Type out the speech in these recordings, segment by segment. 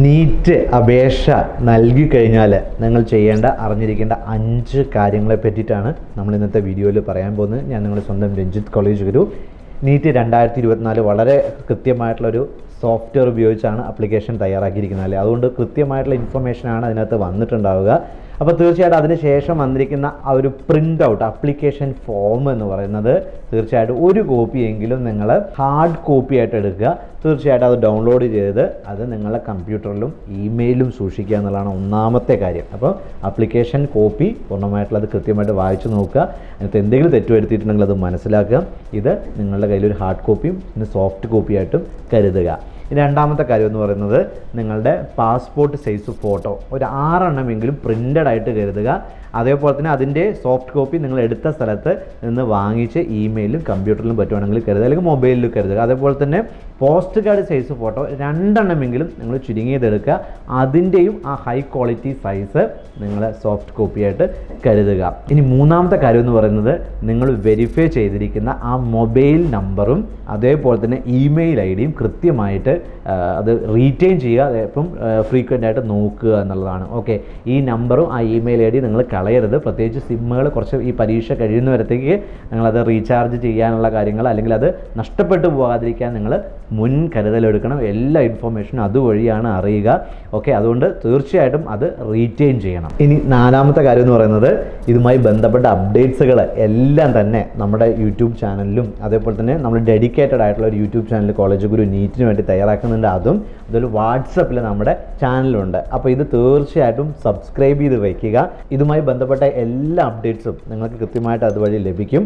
NEET അപേക്ഷ നൽകി കഴിഞ്ഞാൽ നിങ്ങൾ അറിഞ്ഞിരിക്കേണ്ട 5 കാര്യങ്ങളെ പറ്റിയിട്ടാണ് നമ്മൾ ഇന്നത്തെ വീഡിയോയിൽ പറയാൻ പോകുന്നത്. ഞാൻ നിങ്ങളുടെ സ്വന്തം രഞ്ജിത്ത് കോളേജ് ഗുരു. നീറ്റ് 2024 വളരെ കൃത്യമായിട്ടുള്ളൊരു സോഫ്റ്റ്വെയർ ഉപയോഗിച്ചാണ് ആപ്ലിക്കേഷൻ തയ്യാറാക്കിയിരിക്കുന്നത് അല്ലേ. അതുകൊണ്ട് കൃത്യമായിട്ടുള്ള ഇൻഫർമേഷനാണ് അതിനകത്ത് വന്നിട്ടുണ്ടാവുക. അപ്പോൾ തീർച്ചയായിട്ടും അതിന് ശേഷം വന്നിരിക്കുന്ന ആ ഒരു പ്രിൻ്റ് ഔട്ട് ആപ്ലിക്കേഷൻ ഫോം എന്ന് പറയുന്നത് തീർച്ചയായിട്ടും ഒരു കോപ്പിയെങ്കിലും നിങ്ങൾ ഹാർഡ് കോപ്പി ആയിട്ട് എടുക്കുക. തീർച്ചയായിട്ടും അത് ഡൗൺലോഡ് ചെയ്ത് അത് നിങ്ങളുടെ കമ്പ്യൂട്ടറിലും ഇമെയിലും സൂക്ഷിക്കുക എന്നുള്ളതാണ് ഒന്നാമത്തെ കാര്യം. അപ്പോൾ ആപ്ലിക്കേഷൻ കോപ്പി പൂർണ്ണമായിട്ടുള്ളത് കൃത്യമായിട്ട് വായിച്ചു നോക്കുക. അതിനകത്ത് എന്തെങ്കിലും തെറ്റ് വരുത്തിയിട്ടുണ്ടെങ്കിൽ അത് മനസ്സിലാക്കുക. ഇത് നിങ്ങളുടെ കയ്യിലൊരു ഹാർഡ് കോപ്പിയും പിന്നെ സോഫ്റ്റ് കോപ്പിയായിട്ടും കരുതുക. രണ്ടാമത്തെ കാര്യം എന്ന് പറയുന്നത് നിങ്ങളുടെ പാസ്പോർട്ട് സൈസ് ഫോട്ടോ ഒരു 6 എണ്ണമെങ്കിലും പ്രിൻ്റഡ് ആയിട്ട് കരുതുക. അതേപോലെ തന്നെ അതിൻ്റെ സോഫ്റ്റ് കോപ്പി നിങ്ങൾ എടുത്ത സ്ഥലത്ത് നിന്ന് വാങ്ങിച്ച് ഇമെയിലും കമ്പ്യൂട്ടറിലും പറ്റുവാണെങ്കിൽ കരുതുക, അല്ലെങ്കിൽ മൊബൈലിലും കരുതുക. അതേപോലെ തന്നെ പോസ്റ്റ് കാർഡ് സൈസ് ഫോട്ടോ 2 എണ്ണമെങ്കിലും നിങ്ങൾ ചുരുങ്ങിയതെടുക്കുക. അതിൻ്റെയും ആ ഹൈ ക്വാളിറ്റി സൈസ് നിങ്ങൾ സോഫ്റ്റ് കോപ്പിയായിട്ട് കരുതുക. ഇനി മൂന്നാമത്തെ കാര്യം എന്ന് പറയുന്നത് നിങ്ങൾ വെരിഫൈ ചെയ്തിരിക്കുന്ന ആ മൊബൈൽ നമ്പറും അതേപോലെ തന്നെ ഇമെയിൽ ഐ ഡിയും കൃത്യമായിട്ട് അത് റീറ്റെയിൻ ചെയ്യുക. ഇപ്പം ഫ്രീക്വൻ്റ് ആയിട്ട് നോക്കുക എന്നുള്ളതാണ്. ഓക്കെ, ഈ നമ്പറും ആ ഇമെയിൽ ഐ ഡി നിങ്ങൾ കളയരുത്. പ്രത്യേകിച്ച് സിമ്മുകൾ കുറച്ച് ഈ പരീക്ഷ കഴിയുന്നവരത്തേക്ക് നിങ്ങളത് റീചാർജ് ചെയ്യാനുള്ള കാര്യങ്ങൾ അല്ലെങ്കിൽ അത് നഷ്ടപ്പെട്ടു പോകാതിരിക്കാൻ നിങ്ങൾ മുൻകരുതലെടുക്കണം. എല്ലാ ഇൻഫർമേഷനും അതുവഴിയാണ് അറിയുക. ഓക്കെ, അതുകൊണ്ട് തീർച്ചയായിട്ടും അത് റീറ്റെയിൻ ചെയ്യണം. ഇനി നാലാമത്തെ കാര്യം എന്ന് പറയുന്നത് ഇതുമായി ബന്ധപ്പെട്ട അപ്ഡേറ്റ്സുകൾ എല്ലാം തന്നെ നമ്മുടെ യൂട്യൂബ് ചാനലിലും അതേപോലെ തന്നെ നമ്മൾ ഡെഡിക്കേറ്റഡ് ആയിട്ടുള്ള ഒരു യൂട്യൂബ് ചാനൽ കോളേജ് ഗുരു നീറ്റിന് വേണ്ടി തയ്യാറാക്കുന്നുണ്ട്. അതുപോലെ വാട്സപ്പിൽ നമ്മുടെ ചാനലുണ്ട്. അപ്പോൾ ഇത് തീർച്ചയായിട്ടും സബ്സ്ക്രൈബ് ചെയ്ത് വയ്ക്കുക. ഇതുമായി ബന്ധപ്പെട്ട എല്ലാ അപ്ഡേറ്റ്സും നിങ്ങൾക്ക് കൃത്യമായിട്ട് അതുവഴി ലഭിക്കും.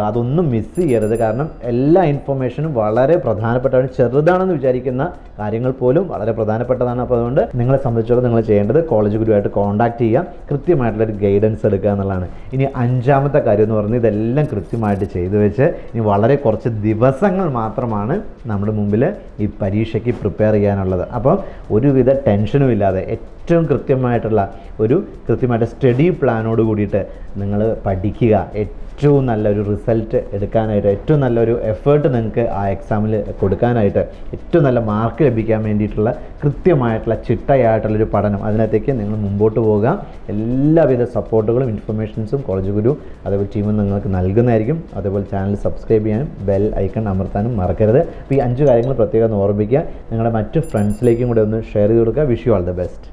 അതൊന്നും മിസ് ചെയ്യരുത്. കാരണം എല്ലാ ഇൻഫർമേഷനും വളരെ പ്രധാനപ്പെട്ടാണ്. ചെറുതാണെന്ന് വിചാരിക്കുന്ന കാര്യങ്ങൾ പോലും വളരെ പ്രധാനപ്പെട്ടതാണ്. അപ്പോൾ അതുകൊണ്ട് നിങ്ങളെ സംബന്ധിച്ചിടത്തോളം നിങ്ങൾ ചെയ്യേണ്ടത് കോളേജ് ഗുരുവായിട്ട് കോൺടാക്ട് ചെയ്യുക, കൃത്യമായിട്ടുള്ളൊരു ഗൈഡൻസ് എടുക്കുക എന്നുള്ളതാണ്. ഇനി 5ാമത്തെ കാര്യം എന്ന് പറഞ്ഞാൽ ഇതെല്ലാം കൃത്യമായിട്ട് ചെയ്തു വെച്ച് ഇനി വളരെ കുറച്ച് ദിവസങ്ങൾ മാത്രമാണ് നമ്മുടെ മുമ്പിൽ ഈ പരീക്ഷയ്ക്ക് പ്രിപ്പയർ ചെയ്യാനുള്ളത്. അപ്പം ഒരുവിധ ടെൻഷനും ഇല്ലാതെ ഏറ്റവും കൃത്യമായിട്ട് സ്റ്റഡി പ്ലാനോട് കൂടിയിട്ട് നിങ്ങൾ പഠിക്കുക. ഏറ്റവും നല്ലൊരു റിസൾട്ട് എടുക്കാനായിട്ട്, ഏറ്റവും നല്ലൊരു എഫേർട്ട് നിങ്ങൾക്ക് ആ എക്സാമിൽ കൊടുക്കാനായിട്ട്, ഏറ്റവും നല്ല മാർക്ക് ലഭിക്കാൻ വേണ്ടിയിട്ടുള്ള കൃത്യമായിട്ടുള്ള ചിട്ടയായിട്ടുള്ളൊരു പഠനം, അതിനകത്തേക്ക് നിങ്ങൾ മുമ്പോട്ട് പോകുക. എല്ലാവിധ സപ്പോർട്ടുകളും ഇൻഫർമേഷൻസും കോളേജ് ഗുരു അതേപോലെ ടീമും നിങ്ങൾക്ക് നൽകുന്നതായിരിക്കും. അതേപോലെ ചാനൽ സബ്സ്ക്രൈബ് ചെയ്യാനും ബെൽ ഐക്കൺ അമർത്താനും മറക്കരുത്. അപ്പോൾ ഈ 5 കാര്യങ്ങൾ പ്രത്യേകം ഓർമ്മിക്കുക. നിങ്ങളുടെ മറ്റ് ഫ്രണ്ട്സിലേക്കും കൂടെ ഒന്ന് ഷെയർ ചെയ്ത് കൊടുക്കുക. Wish you all the best.